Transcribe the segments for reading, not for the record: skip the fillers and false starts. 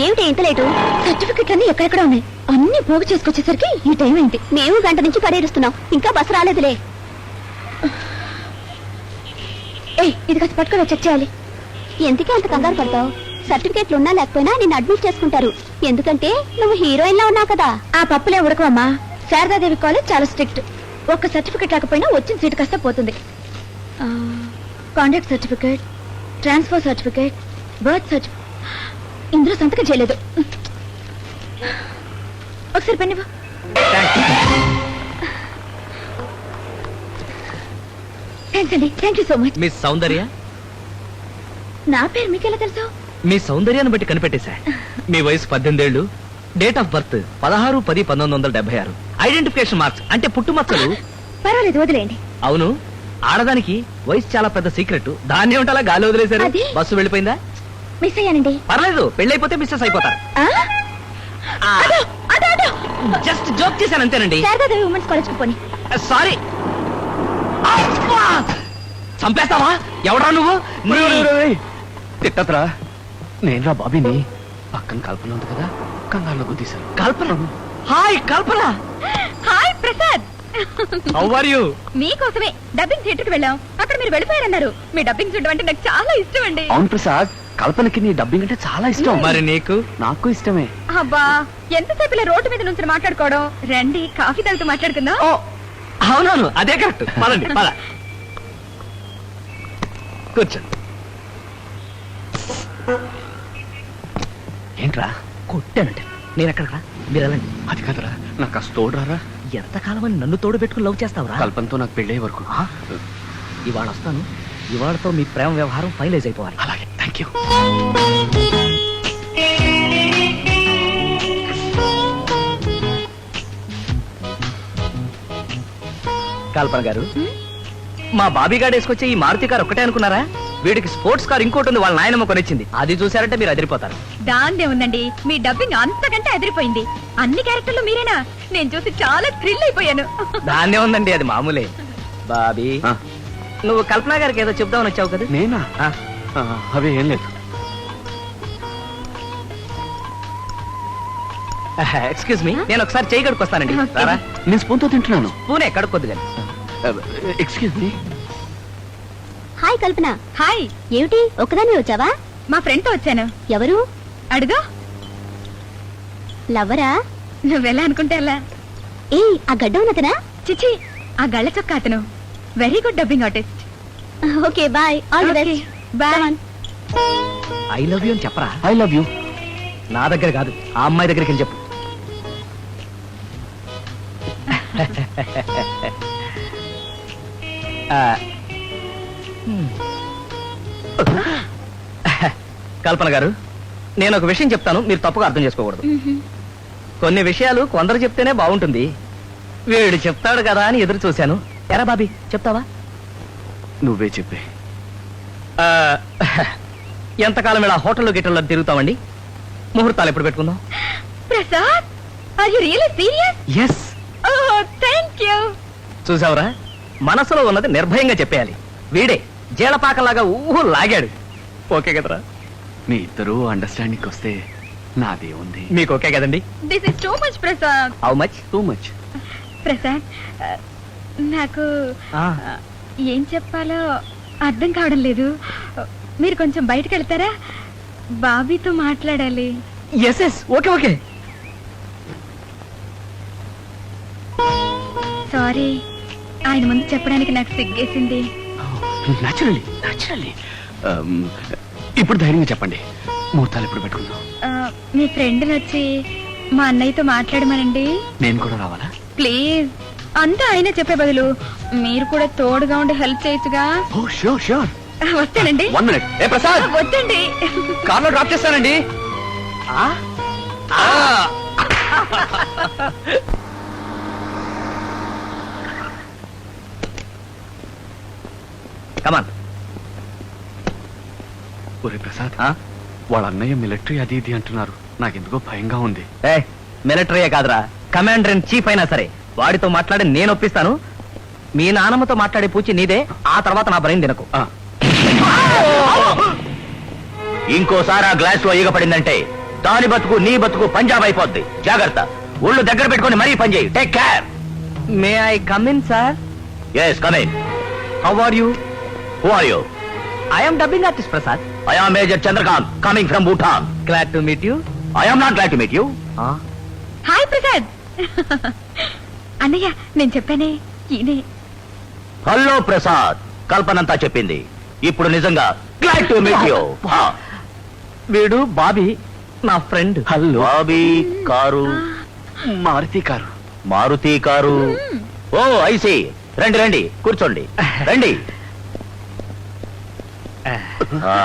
ఏమిటి ఇంత లేటు? సర్టిఫికెట్లన్నీ ఎక్కడెక్కడ ఉన్నాయి, అన్ని పోగు చేసుకొచ్చేసరికి ఈ టైం ఏంటి? మేము గంట నుంచి పరిహరిస్తున్నాం, ఇంకా బస్సు రాలేదులే. ఇది కాస్త పట్టుకొని చెక్ చేయాలి. ఎందుకే అంత కంగారు పడతావు? సర్టిఫికెట్లు ఉన్నా లేకపోయినా నిన్ను అడ్మిట్ చేసుకుంటారు, ఎందుకంటే నువ్వు హీరోయిన్ లా ఉన్నావు కదా. ఆ పప్పులే ఉడకవమ్మా. శారదాదేవి కాలేజ్ చాలా స్ట్రిక్ట్. ఒక్క సర్టిఫికెట్ రాకపోయినా వచ్చిన సీటు కాస్త పోతుంది. Conduct certificate, transfer certificate, birth certificate ఇందులో సంతకం చేయలేదు. ఒకసారి పెన్నివ్వు. థ్యాంక్స్ అండి, thank you so much. Miss Soundarya? నా పేరు మీకెలా తెలుసు? మీ సౌందర్యాన్ని బట్టి కనిపెట్టేశా. మీ వయసు 18 ఏళ్ళు, date of birth 16-10-1976, identification marks అంటే పుట్టుమచ్చలు. పర్వాలేదు, వదిలేయండి. అవును, ఆడదానికి వయసు చాలా పెద్ద సీక్రెట్, దాన్ని ఏమిటలా గాలి వదిలేశారు? బస్సు వెళ్ళిపోయిందా? మిస్ అయ్యానండి. పర్లేదు, పెళ్ళైపోతే మిస్సెస్ అయిపోతారు. జస్ట్ జోక్ చేశాను అంతేనండి. శారదాదేవి ఉమెన్స్ కాలేజ్ పోనీ. సారీ. చంపేస్తావా? ఎవడా నువ్వు? తిట్టత్రా, నేనురా బాబీని. పక్కన కల్పన ఉంది కదా, కంగారులో గుద్దీశాను. Kalpana? Hi Kalpana. Hi Prasad. How are you? మీకోసమే డబ్బింగ్ థియేటర్ కి వెళ్ళాం, అక్కడ మీరు వెళ్ళిపోయారన్నారు. మీ డబ్బింగ్ చూడడం అంటే నాకు చాలా ఇష్టం అండి. అవును ప్రసాద్, కల్పనకి నీ డబ్బింగ్ అంటే చాలా ఇష్టం. మరి నీకు? నాకు ఇష్టమే. అబ్బా, ఎంతసేపు ఇలా రోడ్డు మీద నుంచి మాట్లాడుకోవడం, రండి కాఫీ తాగుతూ మాట్లాడుకుందాం. ఓ అవునవును, అదే కరెక్ట్. పదండి పద. కూర్చోండి. ఏంట్రా? కొట్టానంటే నేను ఎక్కడరా? మీరు వెళ్ళండి. అది కదరా, నాకు కాస్త తోడురారా. ఎంతకాలం అని నన్ను తోడు పెట్టుకుని లవ్ చేస్తావురా? కల్పనతో నాకు పెళ్ళయ్యే వరకు. ఇవాళ వస్తాను, ఇవాళతో మీ ప్రేమ వ్యవహారం ఫైనలైజ్ అయిపోవాలి. అలాగే, థ్యాంక్ యూ. కల్పన గారు, మా బాబీ గారు వేసుకొచ్చే ఈ మారుతి కారు ఒక్కటే అనుకున్నారా? వీడికి స్పోర్ట్స్ కార్ ఇంకోటి ఉంది, వాళ్ళ నాయనమ్మ కొనిచ్చింది. అది చూసారంటే మీరు అదిరిపోతారు. దాందే ఉందండి, మీ డబ్బింగ్ అంతకంటే అదిరిపోయింది. అన్ని క్యారెక్టర్లు మీరేనా? నేను చూసి చాలా థ్రిల్ అయిపోయాను. దాన్నే ఉందండి, అది మామూలే. బాబీ, నువ్వు కల్పన గారికి ఏదో చెప్దామని వచ్చావు కదా? నేనా? అవి ఏం లేదు. ఎక్స్క్యూజ్ మీ, నేను ఒకసారి చేయి కడుక్కొస్తానండి. రారా? నేను స్పూన్తో తింటున్నాను. పూనే కడుక్కొద్దు కానీ. Excuse me. Hi Kalpana. Hi. ఏమిటి ఒక్కదాన్ని వచ్చావా? మా ఫ్రెండ్ తో వచ్చాను. ఎవరు? అడుగు. లవ్వరా? నువ్వెలా అనుకుంటే అలా. ఏ ఆ గడ్డ ఉన్నతనా? చిచి, ఆ గళ్ళ చొక్క అతను. Very good dubbing artist. Okay bye, all the best. Bye. I love you అని చెప్పరా? I love you. నా దగ్గర కాదు, ఆ అమ్మాయి దగ్గరికి వెళ్ళి చెప్పు. కల్పన గారు, నేను ఒక విషయం చెప్తాను, మీరు తప్పుగా అర్థం చేసుకోకూడదు. కొన్ని విషయాలు కొందరు చెప్తేనే బాగుంటుంది. వీడు చెప్తాడు కదా అని ఎదురు చూశాను. ఎరా బాబీ, చెప్తావా? నువ్వే చెప్పే. ఎంతకాలం ఇలా హోటల్లో గిట్టల్లో తిరుగుతామండి? ముహూర్తాలు ఎప్పుడు పెట్టుకుందాం? Prasad, are you really serious? yes. Oh, thank you. చూసావురా, మనసులో ఉన్నది నిర్భయంగా చెప్పేయాలి. వీడే జీలపాకలాగా ఊహు లాగాడు. ఓకే కదరా? మీ ఇద్దరు అండర్స్టాండింగ్ వస్తే నాదే ఉంది. మీకు ఓకే కదండి? This is too much Prasad. How much? Too much. Prasad, నాకు ఏం చెప్పాలో అర్థం కావడం లేదు. మీరు కొంచెం బయటకు వెళ్తారా? బాబీతో మాట్లాడాలి. Yes yes, okay okay. Sorry, ఆయన ముందు చెప్పడానికి నాకు సిగ్గేసింది. Naturally naturally. ఇప్పుడు ధైర్యంగా చెప్పండి, ముహూర్తాలు ఎప్పుడు పెట్టుకుందాం? మీ ఫ్రెండ్ని వచ్చి మా అన్నయ్యతో మాట్లాడమనండి. నేను కూడా రావాలా? ప్లీజ్. అంతా ఆయనే చెప్పే బదులు మీరు కూడా తోడుగా ఉండి హెల్ప్ చేయొచ్చుగా. ఓ ష్యూర్ ష్యూర్. వస్తానండి. 1 minute. ఏ ప్రసాద్, వద్దండి. కార్లో డ్రాప్ చేస్తానండి. కమాన్. ఒరే ప్రసాద్, వాళ్ళ అన్నయ్య మిలిటరీ అది ఇది అంటున్నారు, నాకెందుకో భయంగా ఉంది. మిలిటరీయే కాదురా, కమాండర్ ఇన్ చీఫ్ అయినా సరే వాడితో మాట్లాడి నేను ఒప్పిస్తాను. మీ నాన్నమ్మతో మాట్లాడే పూచి నీదే, ఆ తర్వాత నా బ్రెయిన్ తినకు. ఇంకోసారి ఆ గ్లాస్ లో ఈగ పడిందంటే దాని బతుకు నీ బతుకు పంజాబ్ అయిపోద్ది. జాగ్రత్త, ఒళ్ళు దగ్గర పెట్టుకొని మరీ పని చేయి. Take care. May I come in sir? Yes, come in. How are you? Who are you? I am dubbing artist Prasad. I am major Chandrakant, coming from Bhutan. Glad to meet you. I am not glad to meet you. Hi Prasad. అన్నయ్య, నేను చెప్పానే ఈయనే. Hello Prasad, కల్పనంతా చెప్పింది. ఇప్పుడు నిజంగా glad to meet you. వీడు Bobby, నా friend. Hello. Bobby car, Maruti car. Maruti car. Oh I see. రండి రండి, కూర్చోండి. రండి. ఆ,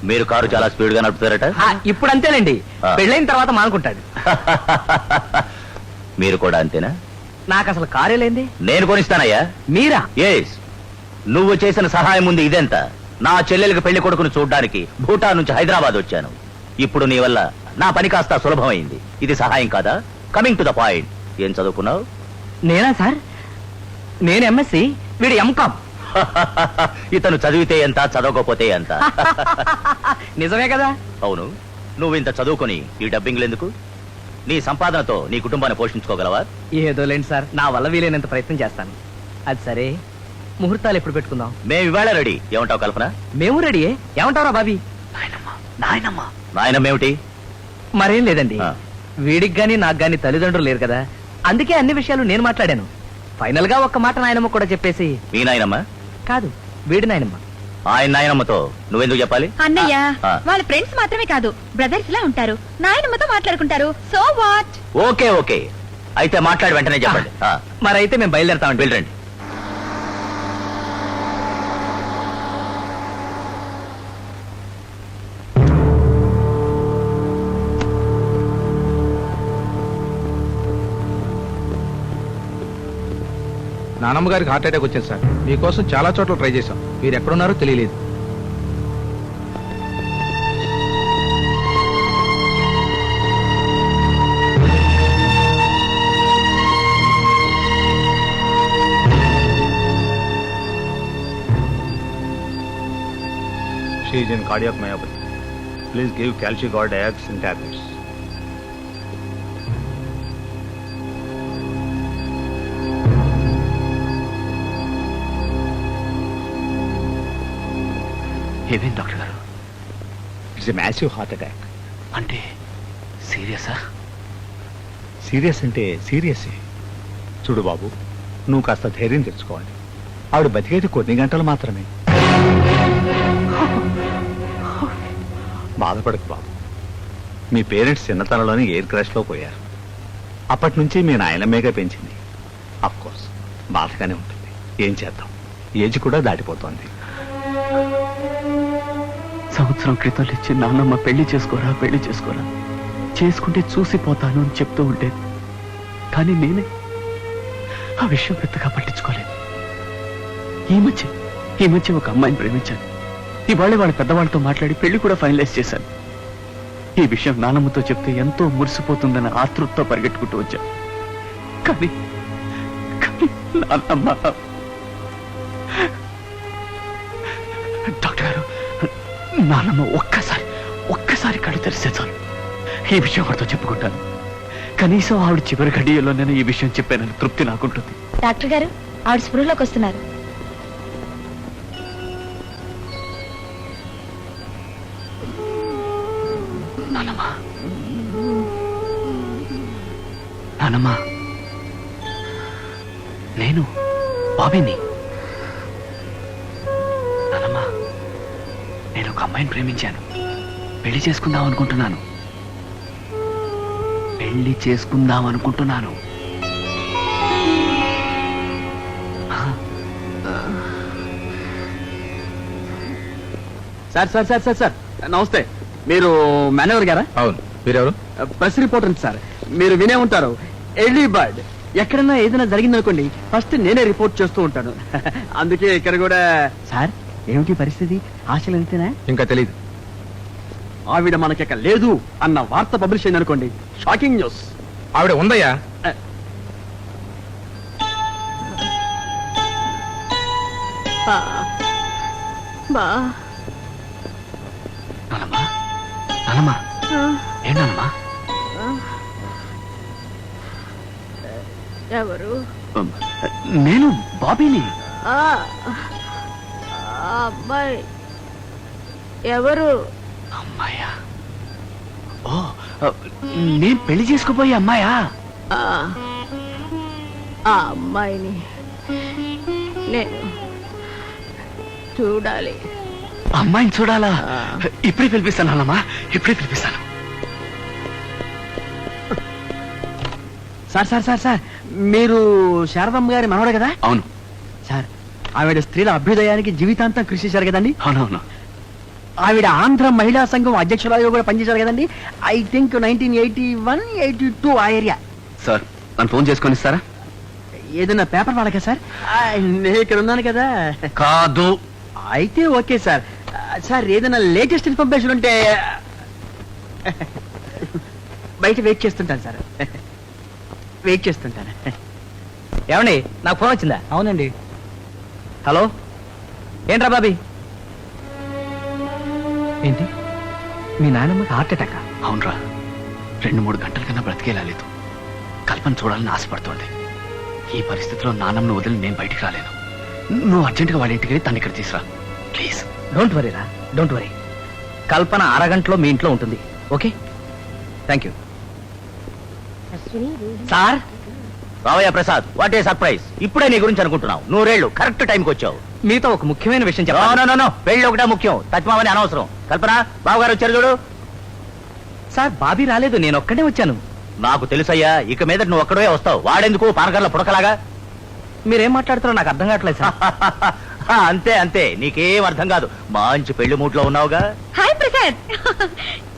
మీరు కారు చాలా స్పీడ్ గా నడుపుతారట. ఇప్పుడు అంతేనండి, పెళ్ళైన తర్వాత మానుకుంటాడు. మీరు కూడా అంతేనా? నాకు అసలు కారే లేంది. నేను కొనిస్తానయ్యా. మీరా? ఎస్. నువ్వు చేసిన సహాయం ముందు ఇదెంత? నా చెల్లెలికి పెళ్లి కొడుకును చూడ్డానికి భూటాన్ నుంచి హైదరాబాద్ వచ్చాను. ఇప్పుడు నీ వల్ల నా పని కాస్త సులభమైంది. ఇది సహాయం కాదా? కమింగ్ టు ద పాయింట్, ఏం చదువుకున్నావు? నేనా సార్? నేను ఎంఎస్సి, వీడు ఎంకామ్. ఇతను చదివితే ఎంత, చదవకపోతే ఎంత? నిజమే కదా? అవును. నువ్వు ఇంత చదువుకొని ఈ డబ్బింగ్లు ఎందుకు? నీ సంపాదనతో నీ కుటుంబాన్ని పోషించుకోగలవా? ఏదో లేండి సార్, నా వల్ల వీలైనంత ప్రయత్నం చేస్తాను. అది సరే, ముహూర్తాలు ఎప్పుడు పెట్టుకుందాం? మేము ఇవాళ రెడీ. ఏమంటావు కల్పన? మేము రెడీయే. ఏమంటారా బాబీ? నాయనమ్మేమిటి? మరేం లేదండి, ఆ. వీడికి గాని నాకు గాని తల్లిదండ్రులు లేరు కదా, అందుకే అన్ని విషయాలు నేను మాట్లాడాను. ఫైనల్ గా ఒక్క మాట నాయనమ్మ కూడా చెప్పేసి. మీ నాయనమ్మ కాదు, వీడి నాయనమ్మ. ఆయన నాయనమ్మతో నువ్వెందుకు చెప్పాలి? అన్నయ్య, ఆ. వాళ్ళ ఫ్రెండ్స్ మాత్రమే కాదు, బ్రదర్స్ లా ఉంటారు. నాయనమ్మతో మాట్లాడుకుంటారు. So what? ఓకే ఓకే, అయితే మాట్లాడి వెంటనే చెప్పండి. మరైతే మేము బయలుదేరతామండి. వెళ్ళండి. నానమ్మ గారికి హార్ట్ అటాక్ వచ్చింది సార్. మీకోసం చాలా చోట్ల ట్రై చేశాం, మీరు ఎక్కడున్నారో తెలియలేదు. She is in cardiac myopathy. Please give Calcigard X in tablets. ఏమేం డాక్టర్ గారు? It's a massive heart attack. అంటే సీరియసా? సీరియస్ అంటే సీరియస్. చూడు బాబు, నువ్వు కాస్త ధైర్యం తెచ్చుకోవాలి. ఆవిడ బతికేది కొన్ని గంటలు మాత్రమే. బాధపడకు బాబు. మీ పేరెంట్స్ చిన్నతనంలోనే ఎయిర్ క్రాష్లో పోయారు. అప్పటి నుంచి మీ నాయనమ్మేగా పెంచింది. అఫ్ కోర్స్ బాధగానే ఉంటుంది. ఏం చేద్దాం, ఏజ్ కూడా దాటిపోతోంది. సంవత్సరం క్రితం ఇచ్చి నాన్నమ్మ పెళ్లి చేసుకోరా పెళ్లి చేసుకోరా, చేసుకుంటే చూసిపోతాను అని చెప్తూ ఉండేది. కానీ నేనే ఆ విషయం పెద్దగా పట్టించుకోలేదు. ఈ మధ్య ఒక అమ్మాయిని ప్రేమించాను. ఇవాళ వాళ్ళ పెద్దవాళ్ళతో మాట్లాడి పెళ్లి కూడా ఫైనలైజ్ చేశాను. ఈ విషయం నాన్నమ్మతో చెప్తే ఎంతో మురిసిపోతుందన్న ఆతృతతో పరిగెట్టుకుంటూ వచ్చాను. కానీ నాన్నమ్మ. డాక్టర్ గారు, నాన్నమ్మ ఒక్కసారి కళ్ళు తెరిస్తే చాలు ఈ విషయం ఆవిడతో చెప్పుకుంటాను. కనీసం ఆవిడ చివరి గడియల్లో నేను ఈ విషయం చెప్పానని తృప్తి నాకుంటుంది. డాక్టర్ గారు, ఆవిడ స్పృహలోకి వస్తున్నారు. నానమ్మా, నేను బాబీని. నానమ్మా, నేను ఒక అమ్మాయిని ప్రేమించాను. పెళ్లి చేసుకుందాం అనుకుంటున్నాను. Sir sir sir sir sir నమస్తే. మీరు మేనేజర్ గారా? అవును, మీరెవరు? Press reporter sir. మీరు వినే ఉంటారు, ఎర్లీ బర్డ్. ఎక్కడన్నా ఏదైనా జరిగిందనుకోండి, ఫస్ట్ నేనే రిపోర్ట్ చేస్తూ ఉంటాను. అందుకే ఇక్కడ కూడా. సార్, ఏమిటి పరిస్థితి? ఆశలు ఎంతేనా? ఇంకా తెలియదు. ఆవిడ మనకిక లేదు అన్న వార్త పబ్లిష్ అయింది అనుకోండి, షాకింగ్ న్యూస్. ఆవిడ ఉందయ్యా. నానమ్మా, నానమ్మా ఏంటమ్మా? ఎవరు నేను బాబీని. ఆ అబ్బాయి ఎవరు? అమ్మాయా? ఓ, నేను పెళ్లి చేసుకోబోయే అమ్మాయా? ఆ ఆ అమ్మాయిని నేను చూడాలి. అమ్మాయిని చూడాలా? ఇప్పుడే పిలిపిస్తాను అన్నమ్మా, ఇప్పుడే పిలిపిస్తాను. సార్ సార్ సార్ సార్ మీరు శారదమ్మ గారి మనవడే కదా? అవును సార్ ఆవిడ స్త్రీల అభ్యుదయానికి జీవితాంతం కృషి చేశారు కదండి. అవునవును. ఆవిడ ఆంధ్ర మహిళా సంఘం అధ్యక్షురాలుగా కూడా పనిచేశారు కదండి. ఐ థింక్ 1981-82 ఆ ఏరియా. సార్ నన్ను ఫోన్ చేసుకొని ఇస్తారా? ఏదైనా పేపర్ వాళ్ళకా సార్? నేను ఇక్కడ ఉన్నాను కదా. కాదు. అయితే ఓకే సార్. సార్ ఏదైనా లేటెస్ట్ ఇన్ఫర్మేషన్ ఉంటే బయట వెయిట్ చేస్తుంటాను సార్. వెయిట్ చేస్తుంటాను. ఏమండి నాకు ఫోన్ వచ్చిందా? అవునండి. హలో ఏంట్రా బాబీ? ఏంటి మీ నాన్నమ్మకి హార్ట్ అటాక్? అవునరా, 2-3 గంటల కన్నా బ్రతికేలాలేదు. కల్పన చూడాలని ఆశపడుతోంది. ఈ పరిస్థితిలో నాన్నమ్మను వదిలి నేను బయటికి రాలేను. నువ్వు అర్జెంటుగా వాళ్ళ ఇంటికి వెళ్ళి తను ఇక్కడ తీసురా ప్లీజ్. డోంట్ వరీ రా, డోంట్ వరీ. కల్పన అరగంటలో మీ ఇంట్లో ఉంటుంది. Okay, thank you. సార్ రావయ్య ప్రసాద్, వాట్ ఏ సర్ప్రైజ్. ఇప్పుడే నీ గురించి అనుకుంటున్నావు. 100 ఏళ్ళు కరెక్ట్ టైంకి వచ్చావు. మీతో ఒక ముఖ్యమైన విషయం నో చెప్పాలి. నో నో నో, పెళ్ళి ఒకటే ముఖ్యం, తత్మావని అనవసరం. కల్పన బావగారు వచ్చారు చూడు. సార్ బాబీ రాలేదు, నేను ఒక్కడే వచ్చాను. నాకు తెలుసయ్యా, ఇక మీద నువ్వు ఒక్కడే వస్తావు. వాడెందుకు పానకర్ల పుడకలాగా? మీరేం మాట్లాడుతారో నాకు అర్థం కావట్లేదు సార్. అంతే అంతే, నీకేం అర్థం కాదు. మంచి పెళ్లి మూట్లో ఉన్నావుగా. హాయ్ ప్రసాద్,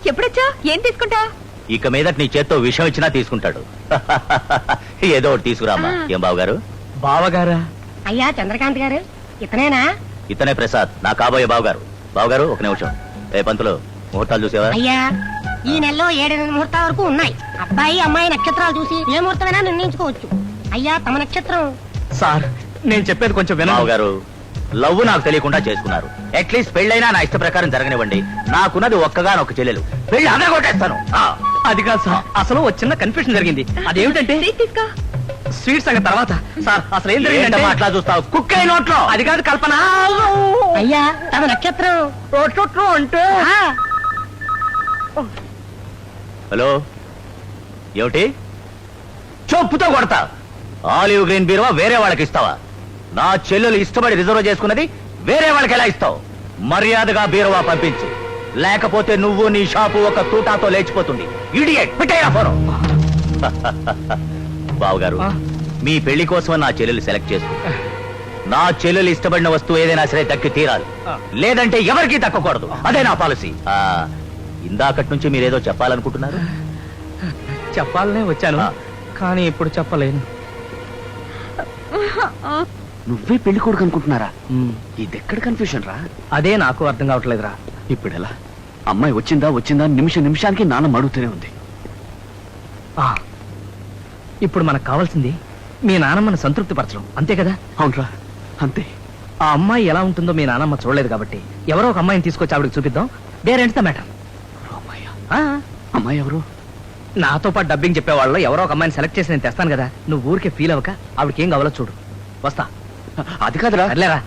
ఎప్పుడొచ్చా? ఏం తీసుకుంటా? ఇక మీద నీ చేత్తో విషయం ఇచ్చినా తీసుకుంటాడు. ఏదో ఒకటి తీసుకురామ్మా. ఏం బావగారు? బావగారా? అయ్యా చంద్రకాంత్ గారు ఇతనేనా? ఇతనే ప్రసాద్, నా కాబోయే బావగారు. బావగారు ఒక నిమిషం. ఏ పంతులు, ముహూర్తాలు చూసేవా? అయ్యా ఈ నెలలో 7 ముహూర్తాల వరకు ఉన్నాయి. అబ్బాయి అమ్మాయి నక్షత్రాలు చూసి ఏ ముహూర్తమైనా నిర్ణయించుకోవచ్చు. అయ్యా తమ నక్షత్రం. సార్ నేను చెప్పేది కొంచెం వినండి. బావగారు, లవ్ నాకు తెలియకుండా చేసుకున్నారు. అట్లీస్ట్ పెళ్ళైనా నా ఇష్ట ప్రకారం జరగనివ్వండి. నాకున్నది ఒక్కగానొక్క చెల్లెలు. పెళ్లి అదరగొట్టేస్తాను. అది కాదు సార్, అసలు ఒక చిన్న కన్ఫ్యూషన్ జరిగింది. అదేమిటంటే స్వీట్ సంగతి తర్వాత. సార్ అసలు ఏం జరిగిందంటే, అట్లా చూస్తావు? కుక్క నోట్లో. అది కాదు కల్పన. అయ్యా తమ నక్షత్రం. అంటే ఆ, హలో, ఏమిటి? చెప్పుతో కొడతా. ఆలివ్ గ్రీన్ బీరువా వేరే వాళ్ళకి ఇస్తావా? నా చెల్లెలు ఇష్టపడి రిజర్వ్ చేసుకున్నది వేరే వాళ్ళకి ఎలా ఇస్తావు? మర్యాదగా బీరువా పంపించు, లేకపోతే నువ్వు నీ షాపు ఒక తూటాతో లేచిపోతుంది. Idiot, పెట్టేయరా phone. బావగారు, మీ పెళ్లి కోసం నా చెల్లెలు సెలెక్ట్ చేసుకుంటా. నా చెల్లెలు ఇష్టపడిన వస్తువు ఏదైనా సరే దక్కి తీరాలి, లేదంటే ఎవరికీ దక్కకూడదు. అదే నా పాలసీ. ఇందాకటి నుంచి మీరేదో చెప్పాలనుకుంటున్నారు. చెప్పాలనే వచ్చాను, కానీ ఇప్పుడు చెప్పలేను. నువ్వే పెళ్లి కొడుకు అనుకుంటున్నారా? ఇదెక్కడ కన్ఫ్యూషన్ రా? అదే నాకు అర్థం కావట్లేదురా. ఇప్పుడు ఎలా? అమ్మాయి వచ్చిందా వచ్చిందా నిమిషానికి నాన్న అడుగుతూనే ఉంది. ఇప్పుడు మనకు కావాల్సింది మీ నానమ్మను సంతృప్తి పరచడం, అంతే కదా? అవునరా, అంతే. ఆ అమ్మాయి ఎలా ఉంటుందో మీ నానమ్మ చూడలేదు కాబట్టి ఎవరో ఒక అమ్మాయిని తీసుకొచ్చి ఆవిడకి చూపిద్దాం. There ends the matter. అమ్మాయి ఎవరు? నాతో పాటు డబ్బింగ్ చెప్పేవాళ్ళు ఎవరో ఒక అమ్మాయిని సెలెక్ట్ చేసి నేను తెస్తాను కదా. నువ్వు ఊరికే ఫీల్ అవ్వక ఆవిడకి ఏం కావాలో చూడు. వస్తా. అది కాదురా. సర్లేరా.